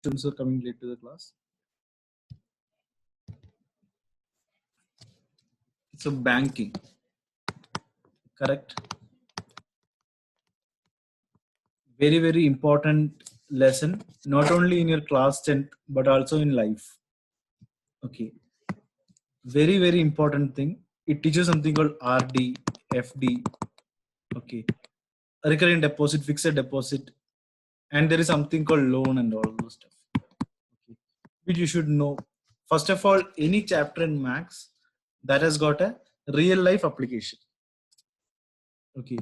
students are coming late to the class. So banking, correct? Very, very important lesson, not only in your class 10th, but also in life. Okay. Very, very important thing. It teaches something called RD, FD. Okay. Recurring deposit, fixed deposit. And there is something called loan and all those stuff. Okay. Which you should know. First of all, any chapter in Max that has got a real life application. Okay.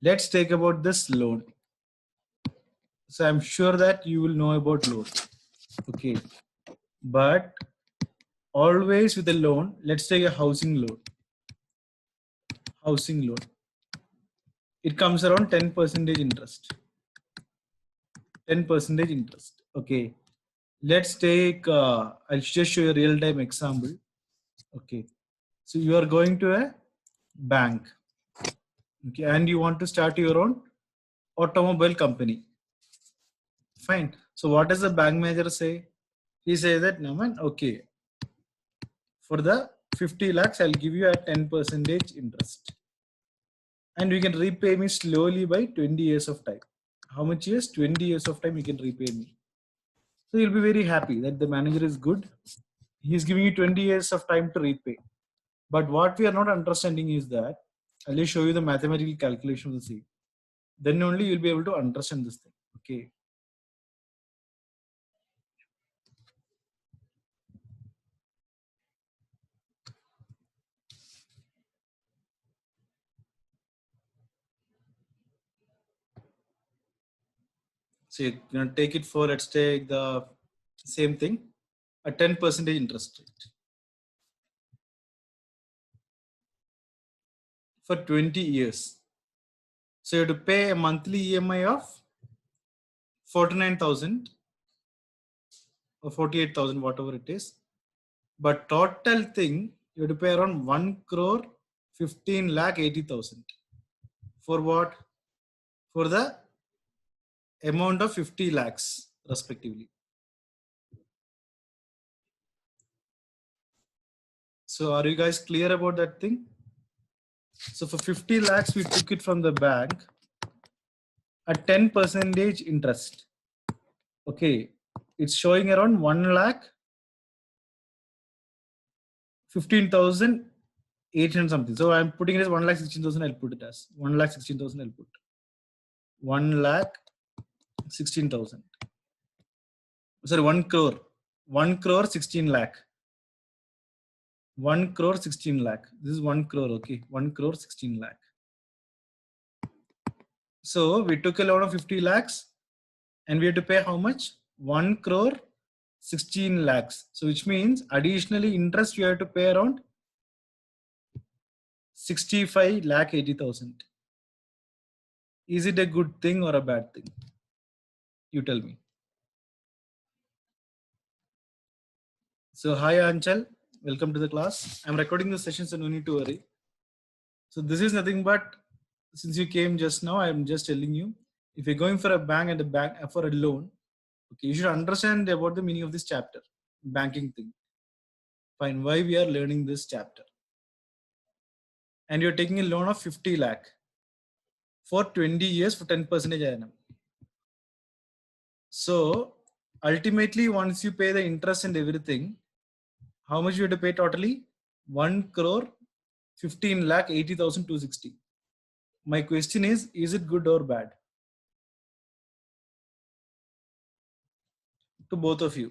Let's take about this loan. So I'm sure that you will know about loan. Okay. But always with a loan, let's take a housing loan. Housing loan. It comes around 10% interest. 10% interest. Okay. Let's take, I'll just show you a real time example. Okay. So you are going to a bank. Okay. And you want to start your own automobile company. Fine. So what does the bank manager say? He says that, no man, okay. For the 50 lakhs, I'll give you a 10% interest. And you can repay me slowly by 20 years of time. How much years? 20 years of time you can repay me. So you'll be very happy that the manager is good. He's giving you 20 years of time to repay. But what we are not understanding is that I'll just show you the mathematical calculation of the same. Then only you'll be able to understand this thing. Okay. So you're going to take it for, let's take the same thing, a 10% interest rate for 20 years. So you have to pay a monthly EMI of 49,000 or 48,000, whatever it is. But total thing, you have to pay around 1 crore 15 lakh 80,000. For what? For the amount of 50 lakhs respectively. So are you guys clear about that thing? So for 50 lakhs, we took it from the bank at 10% interest. Okay. It's showing around 1 lakh 15,800 something. So I'm putting it as 1 lakh 16,000. I'll put it as 1 lakh 16,000. I'll put 1 lakh 16,000. Sorry, 1 crore. 1 crore 16 lakh. 1 crore 16 lakh. This is 1 crore. Okay. 1 crore 16 lakh. So we took a loan of 50 lakhs and we have to pay how much? 1 crore 16 lakhs. So which means additionally interest you have to pay around 65 lakh 80,000. Is it a good thing or a bad thing? You tell me. So hi Anchal, welcome to the class. I'm recording the session, so no need to worry. So this is nothing but, since you came just now, I'm just telling you, if you're going for a bank and a bank for a loan, okay, you should understand about the meaning of this chapter, banking thing. Fine, why we are learning this chapter. And you're taking a loan of 50 lakh for 20 years for 10% annum. So ultimately, once you pay the interest and everything, how much you have to pay totally? 1 crore 15 lakh 80,260. My question is it good or bad? To both of you.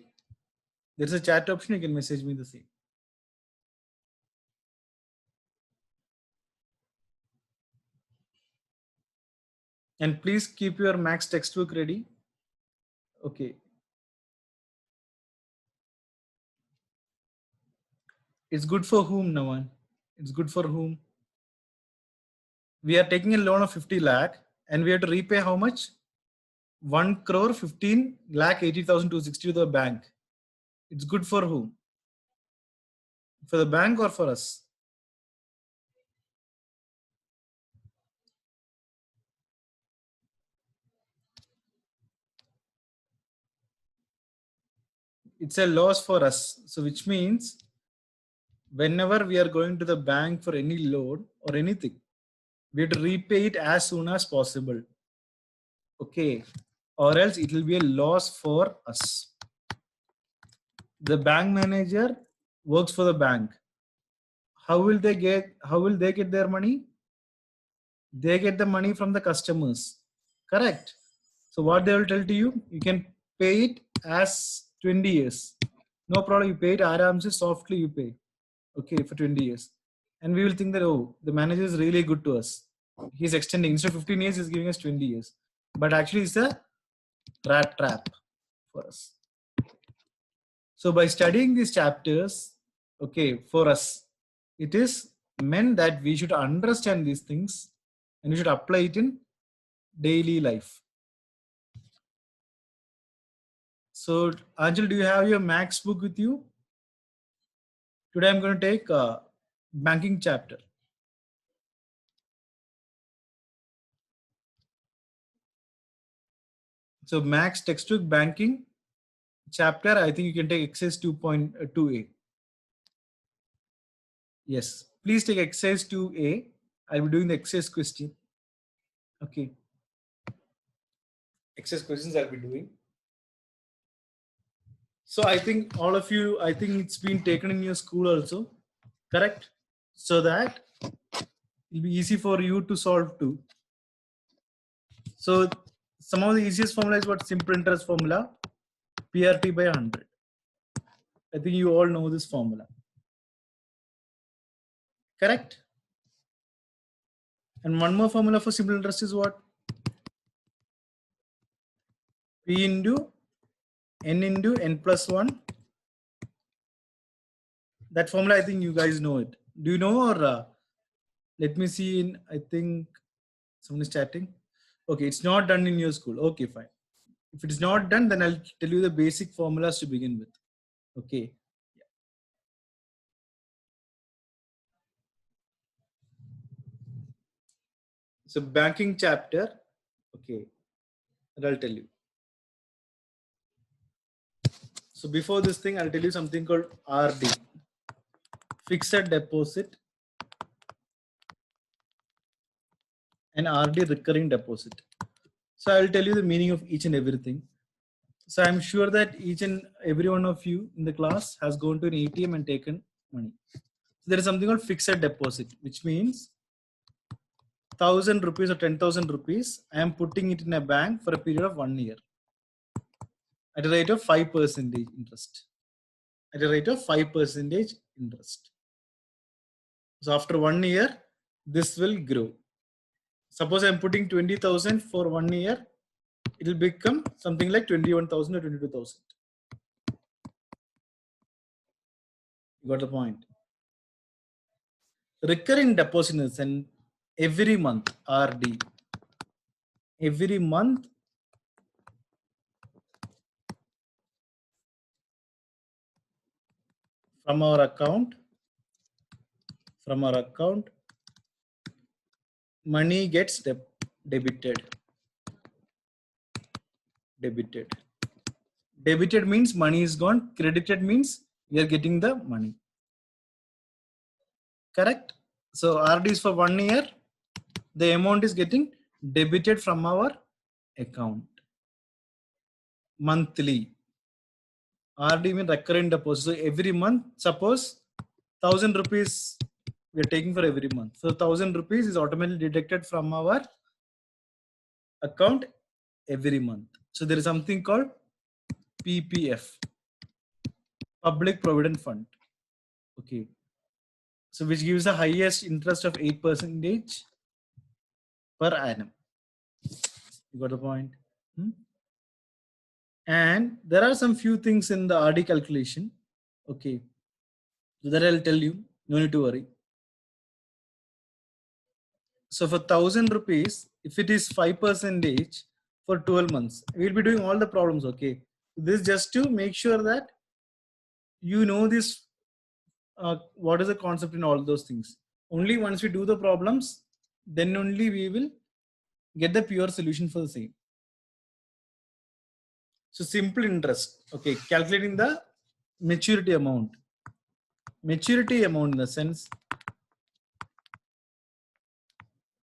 There's a chat option, you can message me the same. And please keep your Max textbook ready. Okay. It's good for whom, Naman? It's good for whom? We are taking a loan of 50 lakh and we have to repay how much? 1 crore 15 lakh 80,260 to the bank. It's good for whom? For the bank or for us? it's a loss for us. So which means whenever we are going to the bank for any loan or anything, we have to repay it as soon as possible. Okay. Or else it will be a loss for us. The bank manager works for the bank. How will they get their money? They get the money from the customers. Correct. So what they will tell to you, you can pay it as 20 years. No problem. You pay it aramse, softly you pay. Okay, for 20 years. And we will think that, oh, the manager is really good to us. He's extending. Instead of 15 years, he's giving us 20 years. But actually, it's a rat trap for us. So by studying these chapters, okay, for us, it is meant that we should understand these things and we should apply it in daily life. So, Angel, do you have your Max book with you? Today I'm going to take a banking chapter. So, Max textbook banking chapter, I think you can take exercise 2.2a. Yes, please take exercise 2a. I'll be doing the exercise question. Okay. Exercise questions I'll be doing. So I think all of you, I think it's been taken in your school also, correct? So that it'll be easy for you to solve too. So some of the easiest formula is what? Simple interest formula, PRT by 100. I think you all know this formula, correct? And one more formula for simple interest is what? P into n plus 1. That formula, I think you guys know it. Do you know, or let me see in, I think someone is chatting. Okay, it's not done in your school. Okay, fine. If it is not done, then I'll tell you the basic formulas to begin with. Okay. So banking chapter. Okay. And I'll tell you. So before this thing, I'll tell you something called RD. Fixed deposit and RD recurring deposit. So I'll tell you the meaning of each and everything. So I'm sure that each and every one of you in the class has gone to an ATM and taken money. So there is something called fixed deposit, which means 1,000 rupees or 10,000 rupees, I am putting it in a bank for a period of 1 year at a rate of 5% interest. At a rate of 5% interest. So after 1 year, this will grow. Suppose I am putting 20,000 for 1 year, it will become something like 21,000 or 22,000. You got the point? Recurring deposit is an every month RD. Every month from our account, money gets debited. Debited means money is gone. Credited means we are getting the money. Correct? So RD is for 1 year. The amount is getting debited from our account monthly. RD means recurrent deposit. So every month, suppose 1,000 rupees we are taking for every month. So 1,000 rupees is automatically deducted from our account every month. So there is something called PPF, Public Provident Fund. Okay. So which gives the highest interest of 8% per annum. You got the point? And there are some few things in the RD calculation. Okay. So that I'll tell you. No need to worry. So for 1,000 rupees, if it is 5% for 12 months, we'll be doing all the problems. Okay. This just to make sure that you know this, what is the concept in all those things. Only once we do the problems, then only we will get the pure solution for the same. So simple interest. Okay. Calculating the maturity amount. Maturity amount in the sense,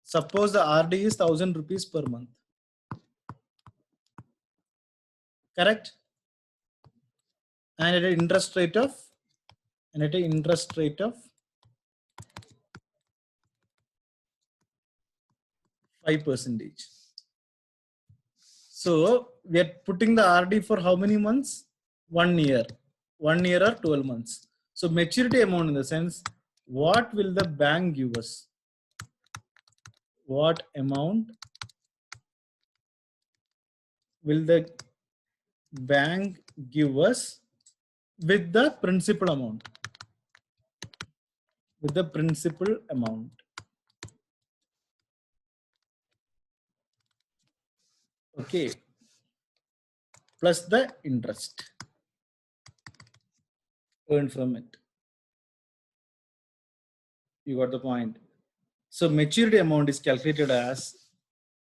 suppose the RD is 1000 rupees per month. Correct? And at an interest rate of 5%. So we are putting the RD for how many months? 1 year. 1 year or 12 months. So maturity amount in the sense, what will the bank give us? What amount will the bank give us with the principal amount? With the principal amount. Okay. Plus the interest earned from it. You got the point. So maturity amount is calculated as,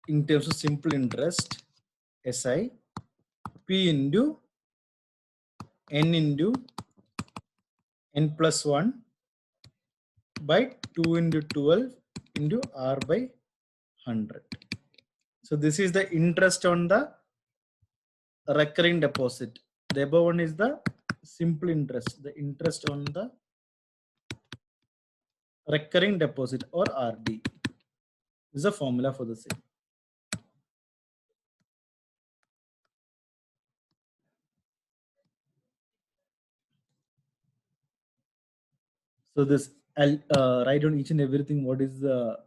in terms of simple interest, SI, P into N into N plus 1 by 2 into 12 into R by 100. So this is the interest on the recurring deposit. The above one is the simple interest, the interest on the recurring deposit or RD. This is the formula for the same. So this, I'll write down each and everything. What is the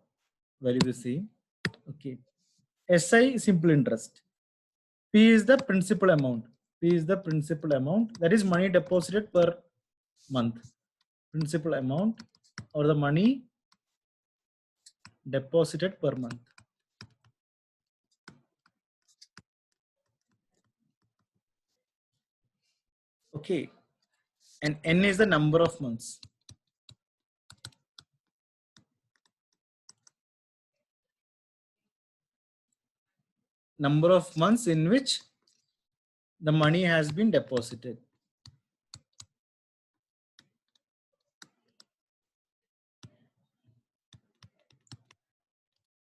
value the same? Okay. SI simple interest. P is the principal amount. P is the principal amount. That is money deposited per month. Principal amount or the money deposited per month. Okay. And N is the number of months. Number of months in which the money has been deposited.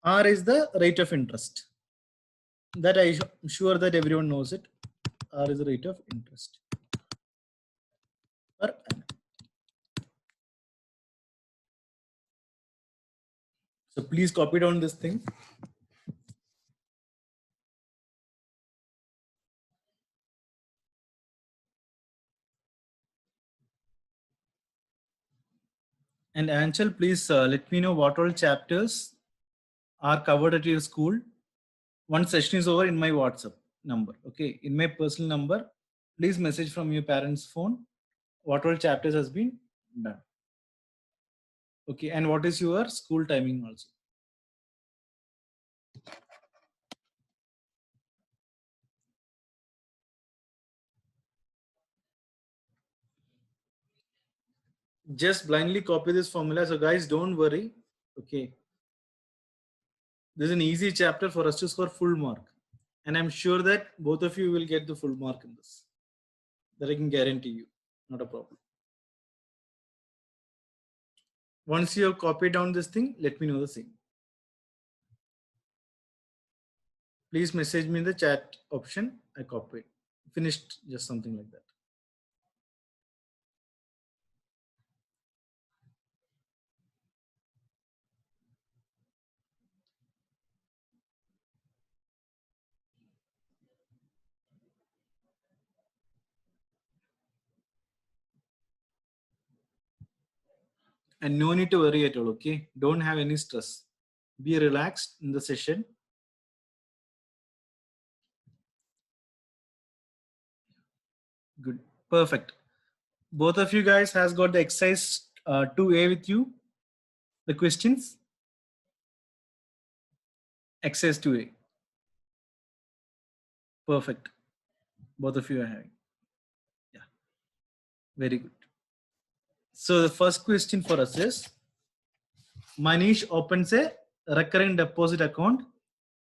R is the rate of interest. That I'm sure that everyone knows it. R is the rate of interest per annum. So please copy down this thing. And Anchal, please let me know what all chapters are covered at your school. Once session is over, in my WhatsApp number. Okay, in my personal number, please message from your parents' phone what all chapters has been done. Okay, and what is your school timing also? Just blindly copy this formula. So guys, don't worry. Okay, this is an easy chapter for us to score full mark. And I'm sure that both of you will get the full mark in this. That I can guarantee you. Not a problem. Once you have copied down this thing, let me know the same. Please message me in the chat option. I copied. Finished, just something like that. And no need to worry at all, okay? Don't have any stress. Be relaxed in the session. Good. Perfect. Both of you guys has got the exercise 2A with you. The questions. Exercise 2A. Perfect. Both of you are having. Yeah. Very good. So the first question for us is, Manish opens a recurring deposit account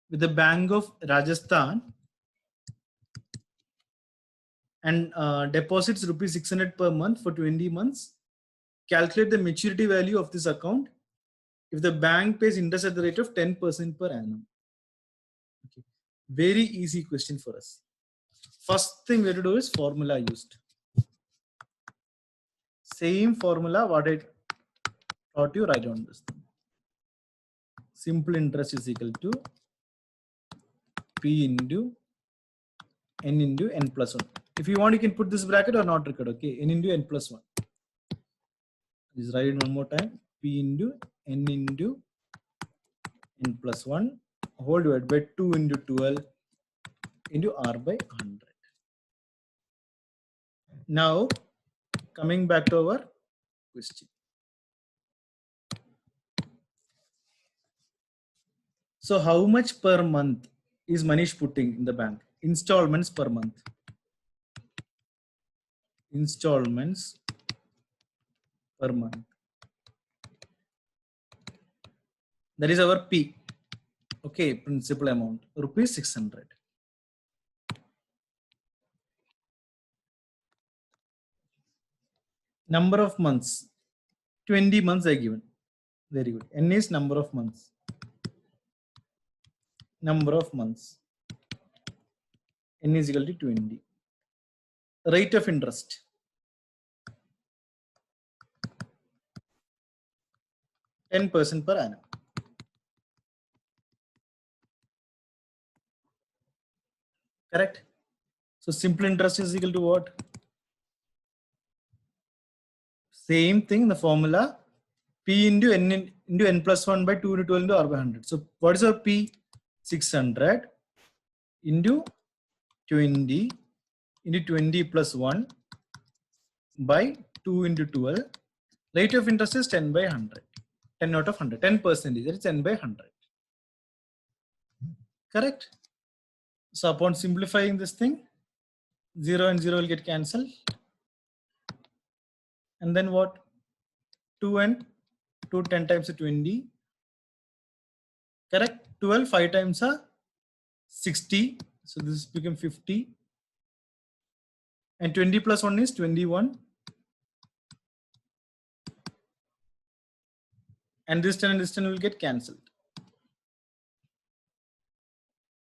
with the Bank of Rajasthan and deposits rupees 600 per month for 20 months. Calculate the maturity value of this account if the bank pays interest at the rate of 10% per annum. Okay. Very easy question for us. First thing we have to do is formula used. Same formula what I taught you, write down this thing. Simple interest is equal to P into N into N plus 1. If you want, you can put this bracket or not record. Okay, N into N plus 1. Just write it one more time. P into N into N plus 1 whole divided by 2 into 12 into R by 100. Now, coming back to our question. So how much per month is Manish putting in the bank? Installments per month. Installments per month. That is our P. Okay, principal amount, rupees 600. Number of months, 20 months are given. Very good. N is number of months. Number of months. N is equal to 20. Rate of interest. 10% per annum. Correct? So simple interest is equal to what? Same thing, the formula. P into N plus 1 by 2 into 12 into R by 100. So what is our P? 600 into 20 into 20 plus 1 by 2 into 12. Rate of interest is 10 by 100. 10 out of 100. 10%. That is 10 by 100. Correct? So upon simplifying this thing, 0 and 0 will get cancelled. And then what? 2 and 2, 10 times 20. Correct? 12, 5 times 60. So this become 50. And 20 plus 1 is 21. And this 10 and this 10 will get cancelled.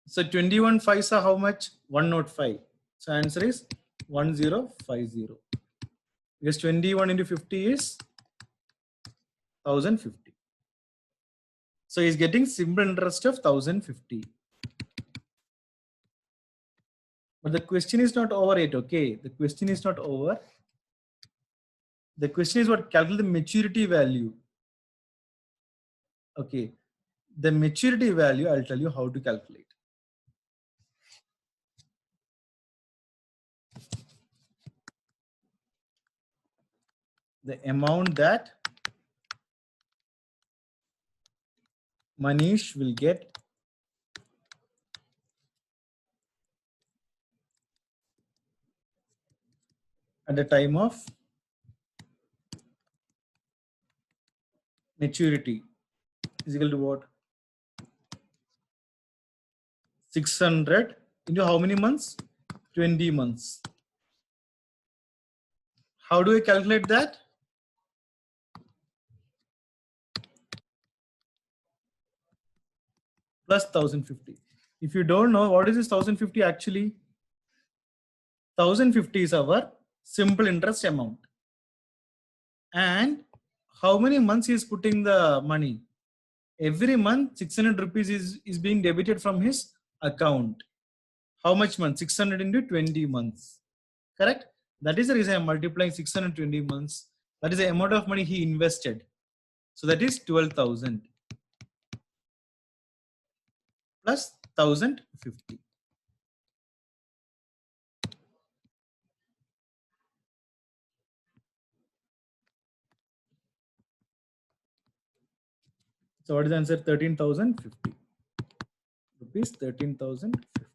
So 21 5s are how much? 105. So answer is 1050. Because 21 into 50 is 1050. So he's getting simple interest of 1050. But the question is not over yet, okay? The question is not over. The question is what? Calculate the maturity value. Okay. The maturity value, I'll tell you how to calculate. The amount that Manish will get at the time of maturity is equal to what? 600 into how many months? 20 months. How do I calculate that? Plus 1050. If you don't know what is this 1050 actually, 1050 is our simple interest amount. And how many months he is putting the money? Every month 600 rupees is being debited from his account. How much months? 600 into 20 months. Correct? That is the reason I am multiplying 620 months. That is the amount of money he invested. So that is 12,000 plus 1050. So what is the answer? 13,050 rupees. 13,050.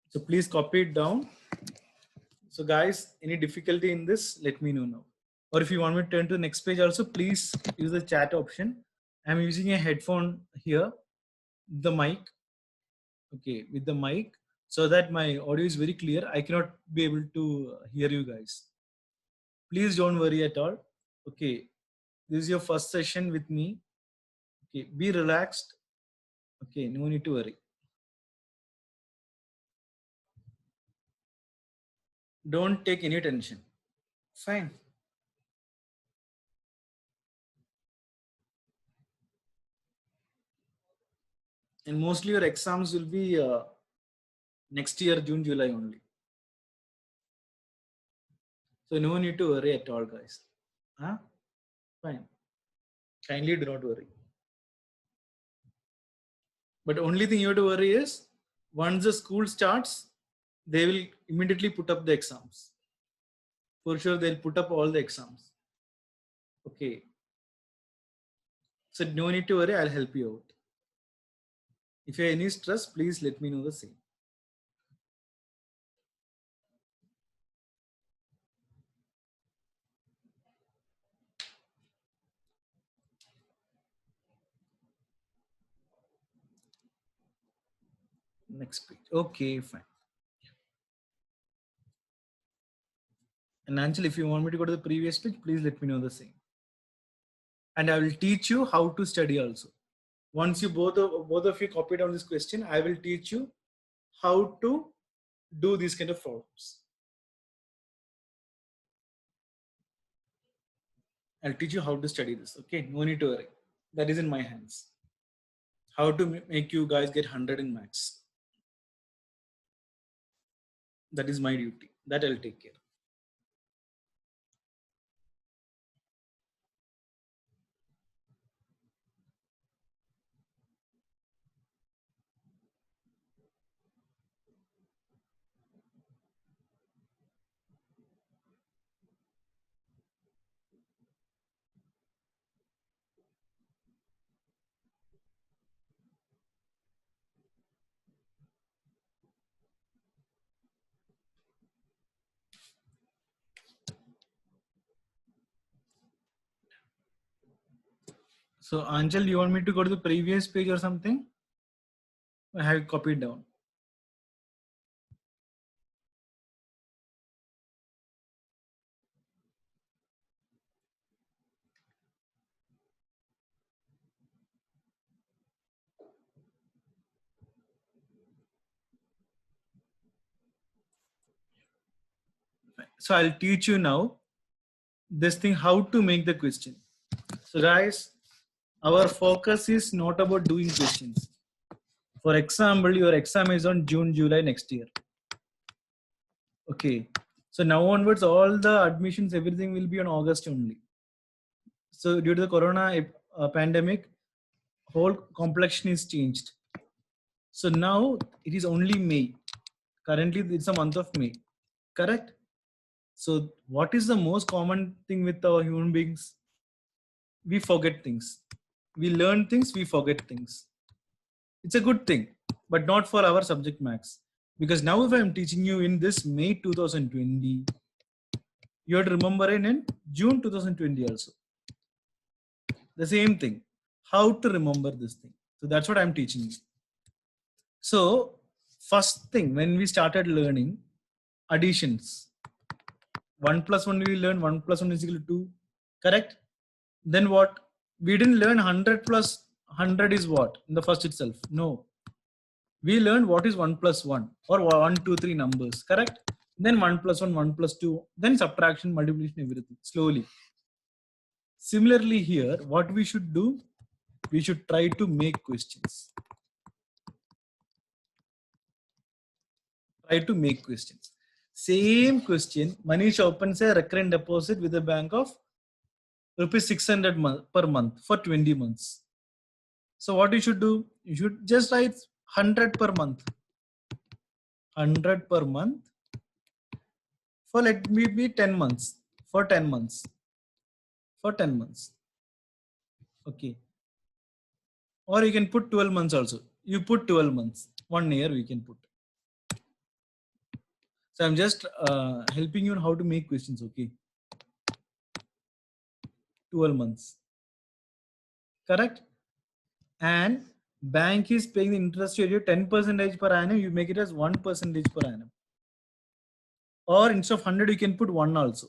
So please copy it down. So guys, any difficulty in this, let me know now. Or if you want me to turn to the next page also, please use the chat option. I'm using a headphone here, the mic. Okay, with the mic, so that my audio is very clear. I cannot be able to hear you guys. Please don't worry at all. Okay, this is your first session with me. Okay, be relaxed. Okay, no need to worry. Don't take any tension. Fine. And mostly your exams will be next year, June, July only. So no need to worry at all, guys. Huh? Fine. Kindly do not worry. But only thing you have to worry is once the school starts, they will immediately put up the exams. For sure, they'll put up all the exams. Okay. So no need to worry. I'll help you out. If you have any stress, please let me know the same. Next page. Okay, fine. And Anchal, if you want me to go to the previous page, please let me know the same. And I will teach you how to study also. Once you both of you copy down this question, I will teach you how to do these kind of problems. I'll teach you how to study this. Okay, no need to worry. That is in my hands. How to make you guys get 100 in maths. That is my duty. That I'll take care. So Anjal, you want me to go to the previous page or something? I have copied down. So I'll teach you now this thing how to make the question. So guys, our focus is not about doing questions. For example, your exam is on June, July next year. Okay. So now onwards, all the admissions, everything will be on August only. So due to the corona pandemic, whole complexion is changed. So now it is only May. Currently, it's a month of May. Correct? So what is the most common thing with our human beings? We forget things. We learn things, we forget things. It's a good thing, but not for our subject max. Because now if I'm teaching you in this May 2020, you have to remember in June 2020 also. The same thing. How to remember this thing. So that's what I'm teaching you. So first thing, when we started learning additions, 1 plus 1 we learn 1 plus 1 is equal to 2. Correct? Then what? We didn't learn 100 plus 100 is what? In the first itself. No. We learned what is 1 plus 1 or 1, 2, 3 numbers. Correct? Then 1 plus 1, 1 plus 2. Then subtraction, multiplication, everything. Slowly. Similarly here, what we should do? We should try to make questions. Try to make questions. Same question. Manish opens a recurrent deposit with a bank of rupees 600 per month for 20 months. So what you should do? You should just write 100 per month. 100 per month for let me be 10 months. For 10 months. For 10 months. Okay. Or you can put 12 months also. You put 12 months. 1 year we can put. So I'm just helping you on how to make questions. Okay. 12 months. Correct? And Bank is paying the interest rate 10% per annum, you make it as 1% per annum. Or instead of 100, you can put 1 also.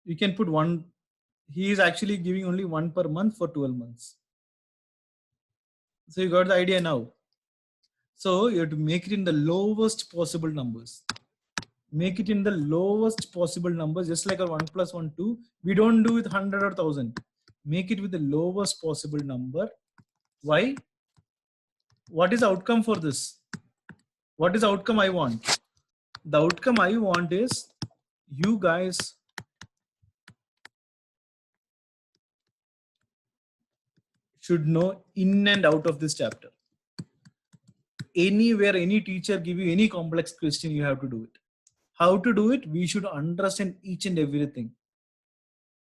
You can put 1. He is actually giving only 1 per month for 12 months. So you got the idea now. So you have to make it in the lowest possible numbers. Make it in the lowest possible numbers, just like a 1 plus 1, 2. We don't do with 100 or 1000. Make it with the lowest possible number. Why? What is the outcome for this? What is the outcome I want? The outcome I want is you guys should know in and out of this chapter. Anywhere, any teacher give you any complex question, you have to do it. How to do it? We should understand each and everything.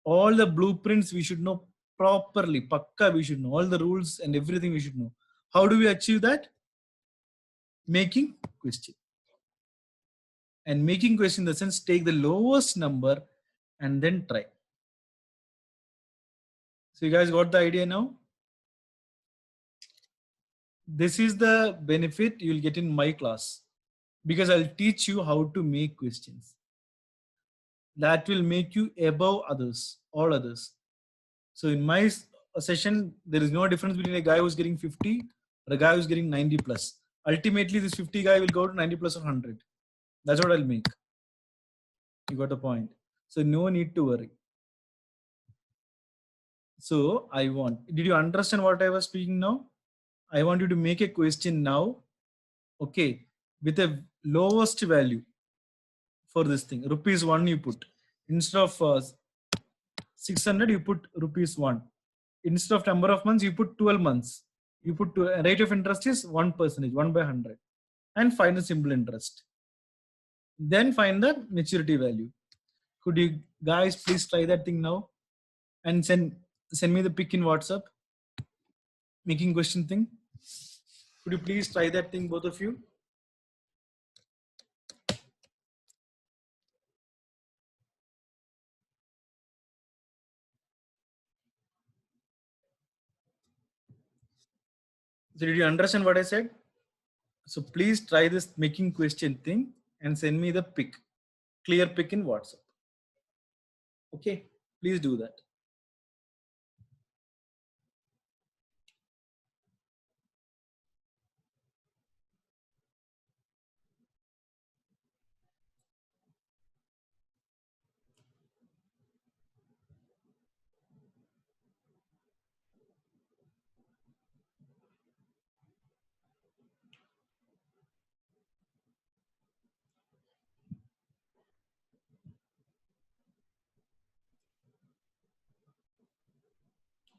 All the blueprints we should know properly. Pakka we should know. All the rules and everything we should know. How do we achieve that? Making question. And making question in the sense, take the lowest number and then try. So you guys got the idea now? This is the benefit you'll get in my class, because I'll teach you how to make questions. That will make you above others, all others. So in my session, there is no difference between a guy who's getting 50 or a guy who's getting 90 plus. Ultimately, this 50 guy will go to 90 plus or 100. That's what I'll make. You got the point. So no need to worry. So did you understand what I was speaking now? I want you to make a question now, okay, with a lowest value for this thing. Rupees 1 you put. Instead of 600, you put rupees 1. Instead of number of months, you put 12 months. You put rate of interest is 1%, 1 by 100. And find the simple interest. Then find the maturity value. Could you guys please try that thing now? And send me the pic in WhatsApp. Making question thing. Could you please try that thing, both of you? So did you understand what I said? So please try this making question thing and send me the pic, clear pic in WhatsApp. Okay, please do that.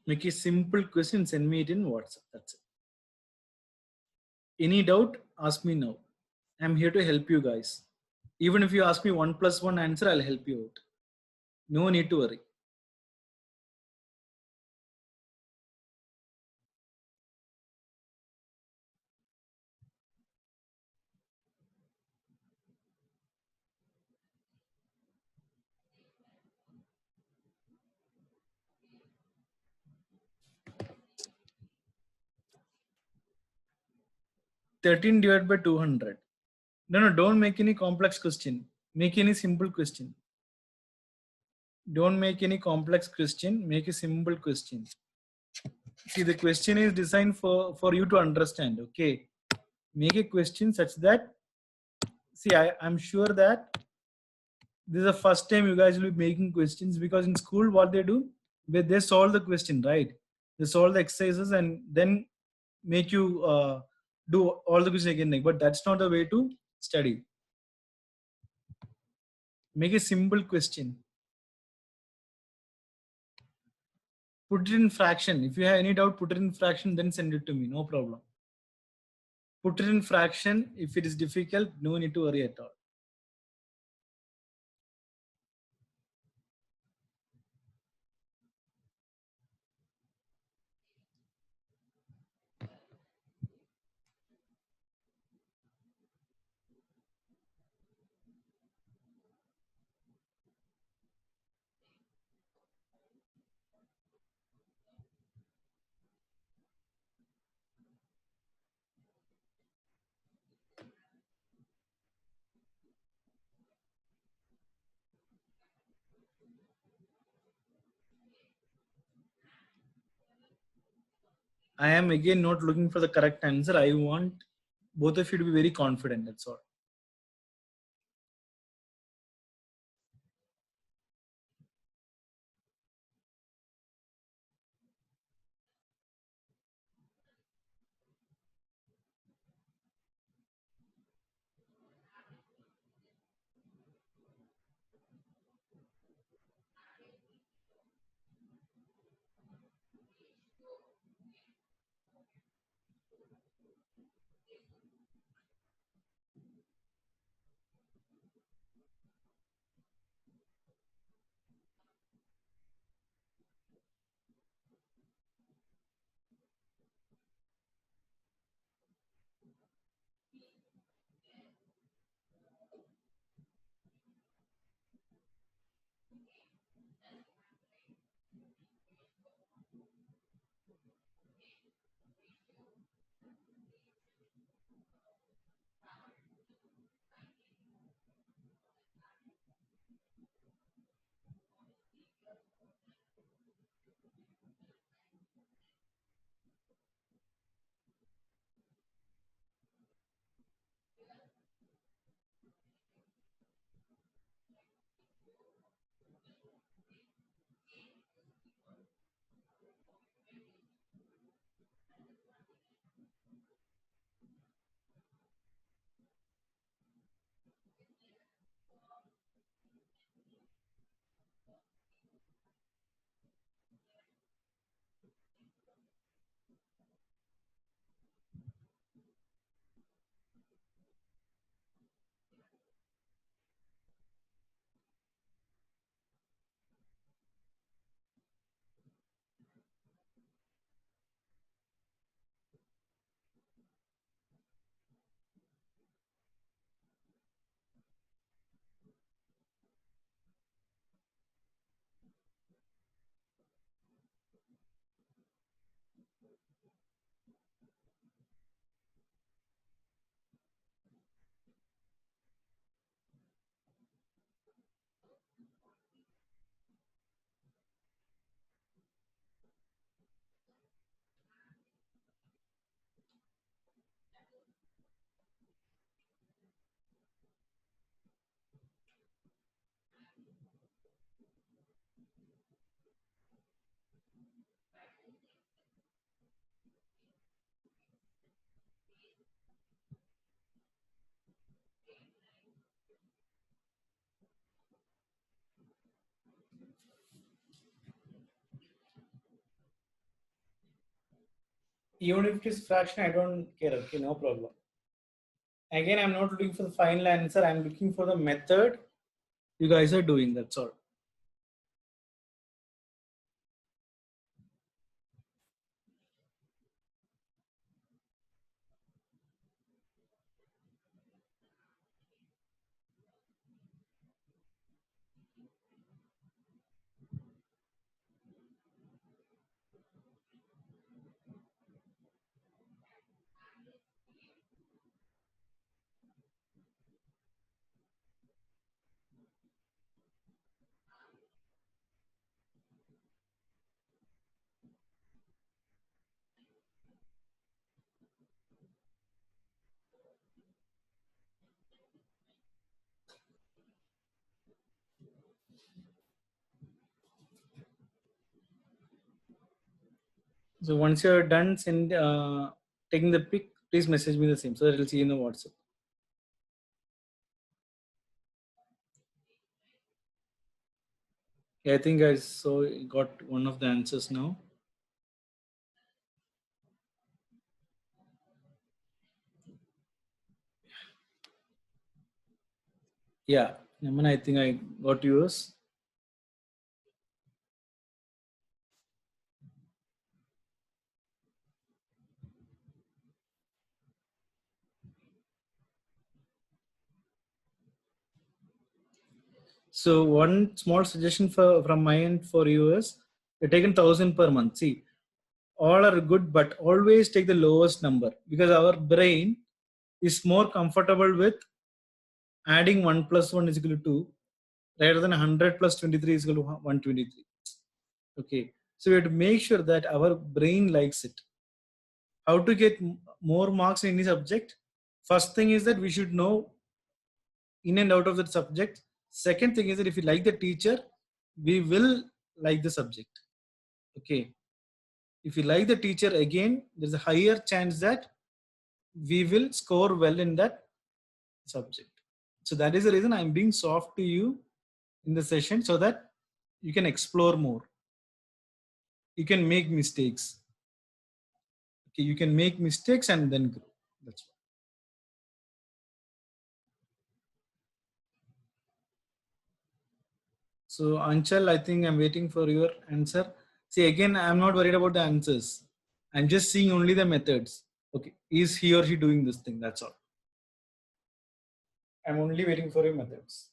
Make a simple question, send me it in WhatsApp. That's it. Any doubt, ask me now. I'm here to help you guys. Even if you ask me 1 plus 1 answer, I'll help you out. No need to worry. Thirteen divided by 200. No, don't make any complex question. Make any simple question. Don't make any complex question. Make a simple question. See, the question is designed for you to understand. Okay. Make a question such that, see, I'm sure that this is the first time you guys will be making questions, because in school, what they do, they solve the question, right? They solve the exercises and then make you do all the questions again. But that's not the way to study. Make a simple question. Put it in fraction. If you have any doubt, put it in fraction, then send it to me. No problem. Put it in fraction. If it is difficult, no need to worry at all. I am again not looking for the correct answer. I want both of you to be very confident. That's all. Even if it is fraction, I don't care. Okay, no problem. Again, I'm not looking for the final answer. I'm looking for the method you guys are doing. That's all. So once you're done send taking the pic, please message me the same so that I'll see in the WhatsApp. Yeah, I think I got one of the answers now. Yeah, I think I got yours. So one small suggestion from my end for you is you're taking 1,000 per month. See, all are good, but always take the lowest number because our brain is more comfortable with adding 1 plus 1 is equal to 2 rather than 100 plus 23 is equal to 123. Okay, so we have to make sure that our brain likes it. how to get more marks in any subject? First thing is that we should know in and out of that subject. Second thing is that if you like the teacher, we will like the subject. Okay. If you like the teacher, again, there's a higher chance that we will score well in that subject. So that is the reason I'm being soft to you in the session, so that you can explore more. You can make mistakes. Okay, you can make mistakes and then grow. That's why. So Anchal, I think I'm waiting for your answer. See, again, I'm not worried about the answers. I'm just seeing only the methods. Okay, is he or she doing this thing? That's all. I'm only waiting for your methods.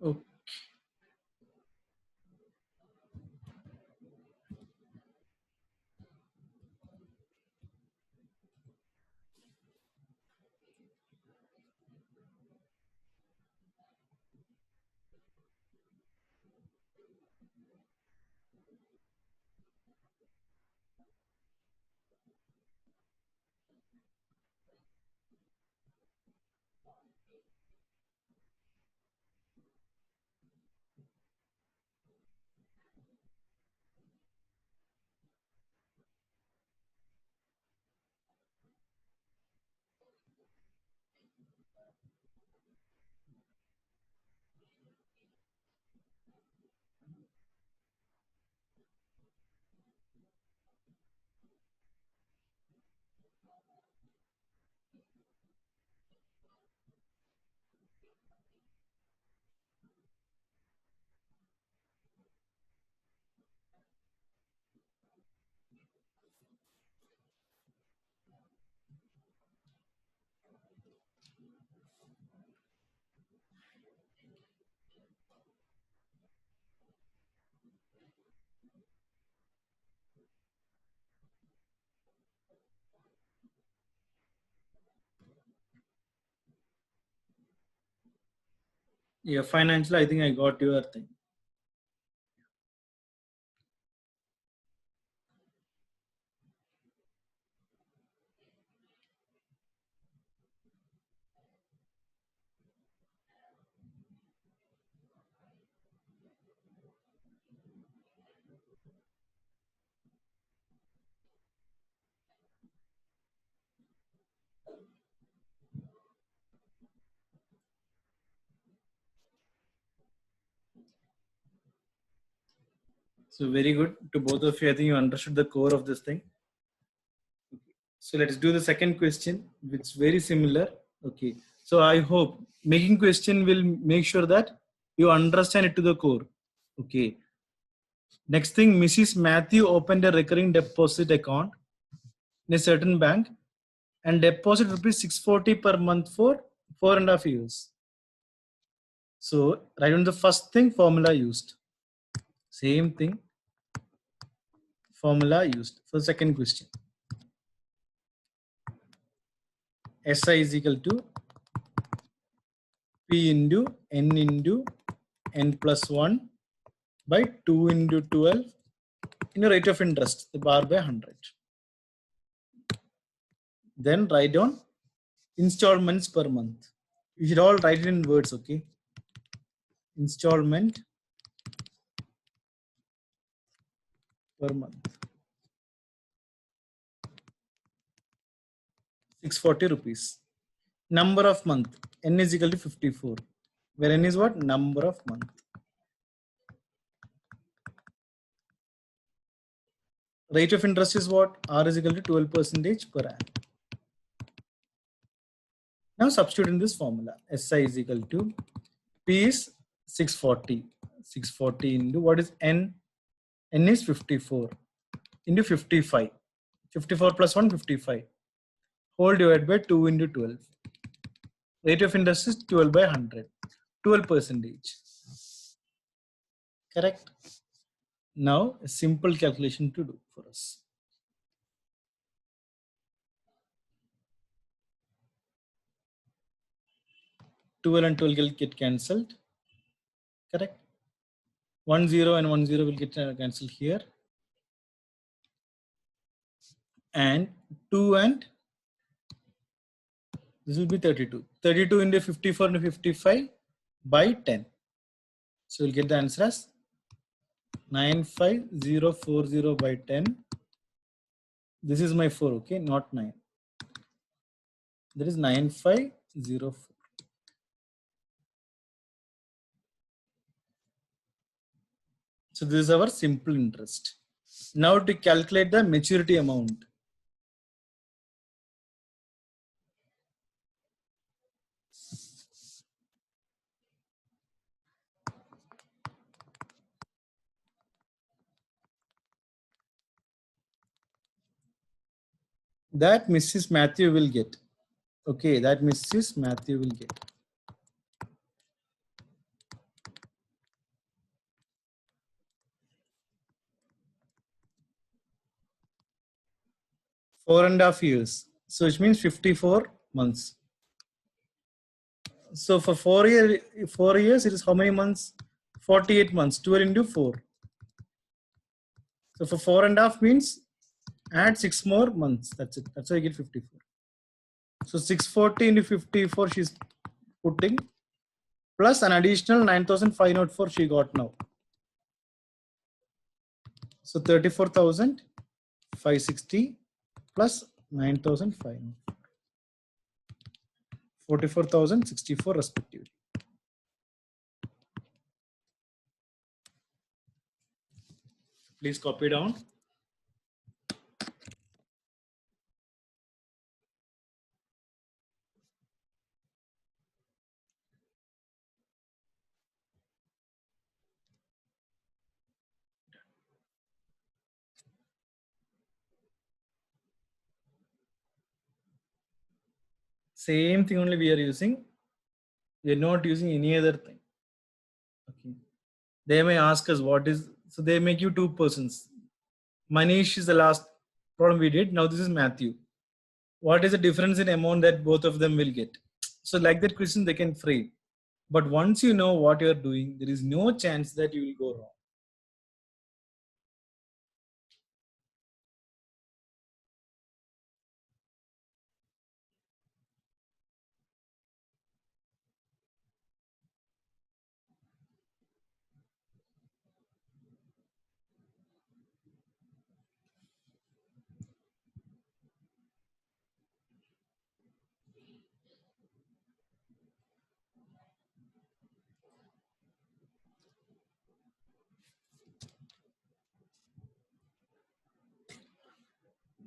Oh, yeah, financial, I think I got your thing. So very good to both of you. I think you understood the core of this thing. So let's do the second question, which is very similar. Okay. So I hope making question will make sure that you understand it to the core. Okay. Next thing, Mrs. Matthew opened a recurring deposit account in a certain bank and deposit rupees 640 per month for 4.5 years. So write on the first thing, formula used. Same thing, formula used for the second question. SI is equal to P into N into n plus 1 by 2 into 12 in your rate of interest, the bar by 100. Then write down installments per month. You should all write it in words, okay? Installment per month. 640 rupees. Number of month. N is equal to 54. Where n is what? Number of month. Rate of interest is what? R is equal to 12% per annum. Now substitute in this formula. SI is equal to P is 640. 640 into what is N? N is 54 into 55. 54 plus 1, 55. Whole divided by 2 into 12. Rate of interest is 12 by 100. 12%. Correct? Now a simple calculation to do for us. 12 and 12 will get cancelled. Correct? 1 0 and 1 0 will get cancelled here. And 2 and this will be 32. 32 into 54 into 55 by 10. So we'll get the answer as 95040 by 10. This is my 4, okay, not 9. That is 9504. So this is our simple interest. Now to calculate the maturity amount. That Mrs. Matthew will get. Okay, that Mrs. Matthew will get. Four and a half years. So which means 54 months. So for 4 years, it is how many months? 48 months. 12 into 4. So for 4.5 means add 6 more months. That's it. That's why you get 54. So 640 into 54 she's putting plus an additional 9,504 she got now. So 34,560 plus 9,504. 44,064 respectively. Please copy down. Same thing only we are using. We are not using any other thing. Okay. They may ask us what is, so they make you two persons. Manish is the last problem we did. Now this is Matthew. What is the difference in amount that both of them will get? So like that question they can frame. But once you know what you're doing, there is no chance that you will go wrong.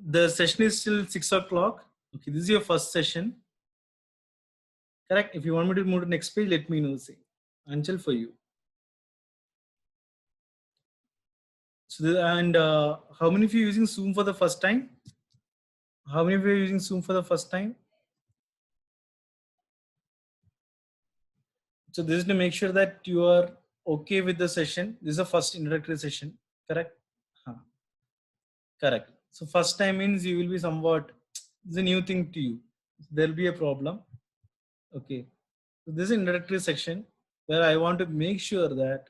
The session is still 6 o'clock. Okay, this is your first session. Correct. If you want me to move to the next page, let me know. Say, Anchal for you. So and how many of you are using Zoom for the first time? How many of you are using Zoom for the first time? So this is to make sure that you are okay with the session. This is the first introductory session. Correct. Correct. So first time means you will be somewhat, it's a new thing to you. There will be a problem. Okay. So this is introductory section. where I want to make sure that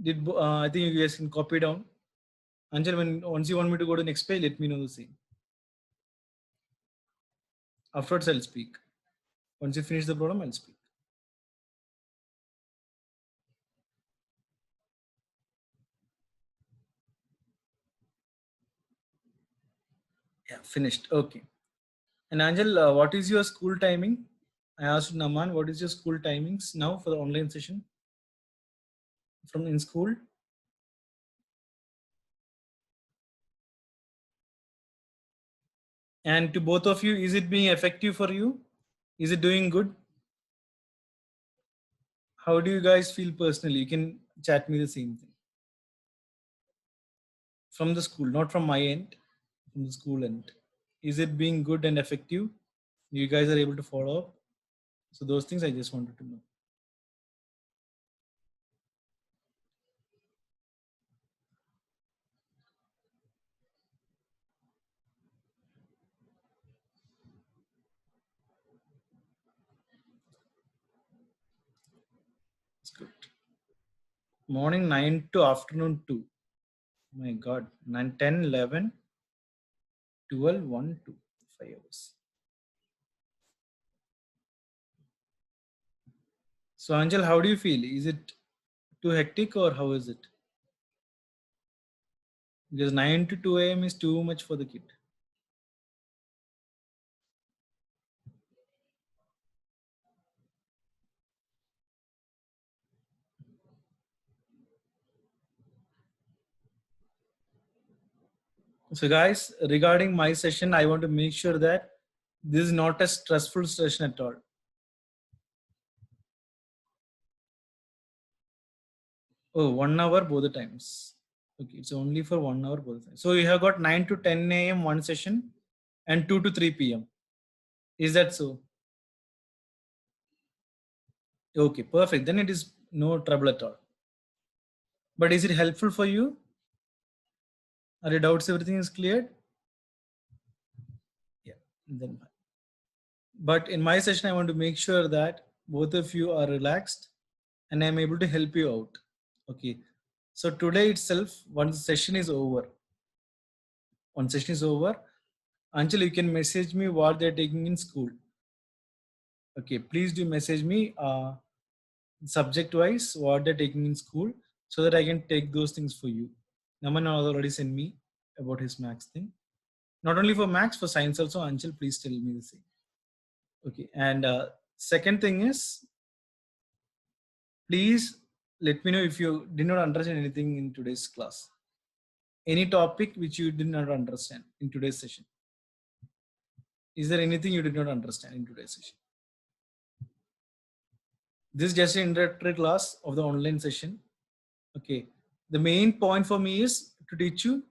I think you guys can copy down. Angel, once you want me to go to next page, let me know the same. Afterwards, I'll speak. Once you finish the problem, I'll speak. Yeah, finished. Okay. And Angel, what is your school timing? I asked Naman, what is your school timings now for the online session from in school? And to both of you, is it being effective for you? Is it doing good? How do you guys feel personally? You can chat me the same thing. From the school, not from my end, from the school end. Is it being good and effective? You guys are able to follow up? So those things I just wanted to know. It's good. Morning 9 to afternoon 2. My God. 9, 10, 11, 12, 1, 2. 5 hours. So Angel, how do you feel? Is it too hectic or how is it? Because 9 to 2 a.m. is too much for the kid. So guys, regarding my session, I want to make sure that this is not a stressful session at all. Oh, 1 hour both the times. Okay, it's only for 1 hour both the times. So you have got 9 to 10 a.m. one session and 2 to 3 p.m. Is that so? Okay, perfect. Then it is no trouble at all. But is it helpful for you? Are your doubts everything is cleared? Yeah, then fine. But in my session, I want to make sure that both of you are relaxed and I'm able to help you out. Okay. So today itself, once the session is over, until you can message me what they're taking in school. Okay, please do message me subject wise what they're taking in school so that I can take those things for you. Naman already sent me about his max thing. Not only for max, for science also. Anchal, please tell me the same. Okay, and second thing is, please let me know if you did not understand anything in today's class. Any topic which you did not understand in today's session. Is there anything you did not understand in today's session? This is just an introductory class of the online session. Okay. The main point for me is to teach you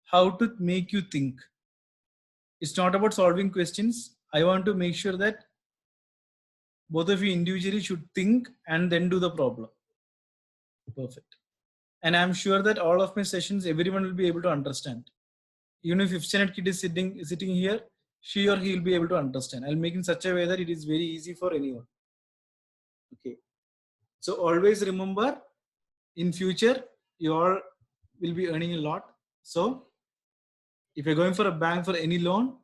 how to make you think. It's not about solving questions. I want to make sure that both of you individually should think and then do the problem. Perfect. And I'm sure that all of my sessions, everyone will be able to understand. Even if 5th standard kid is sitting here, she or he will be able to understand. I'll make in such a way that it is very easy for anyone. Okay. So always remember, in future, you all will be earning a lot. So if you're going for a bank for any loan,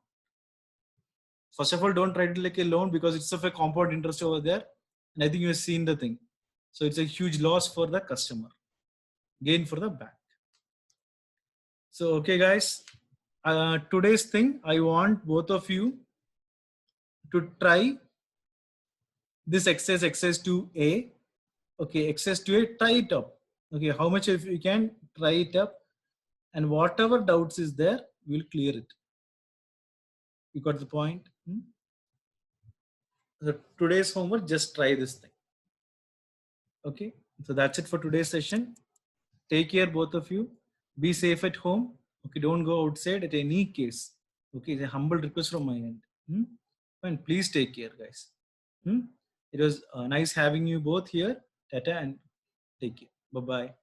first of all, don't try to like a loan because it's of a compound interest over there. And I think you've seen the thing. So it's a huge loss for the customer, gain for the bank. So, okay, guys, today's thing, I want both of you to try this exercise 2A. Okay, exercise 2A, try it up. Okay, how much if you can try it up, and whatever doubts is there, we'll clear it. You got the point? So today's homework, just try this thing. Okay, so that's it for today's session. Take care, both of you. Be safe at home. Okay, don't go outside at any case. Okay, it's a humble request from my end. And please take care, guys. It was nice having you both here. Tata and take care. Bye bye.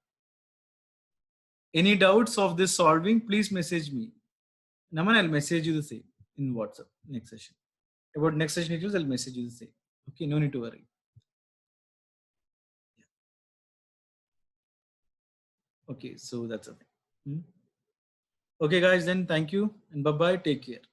Any doubts of this solving, please message me. Naman, I'll message you the same in WhatsApp next session. About next session details, I'll message you the same. Okay, no need to worry. Okay, so that's a thing. Okay, guys, then thank you and bye bye. Take care.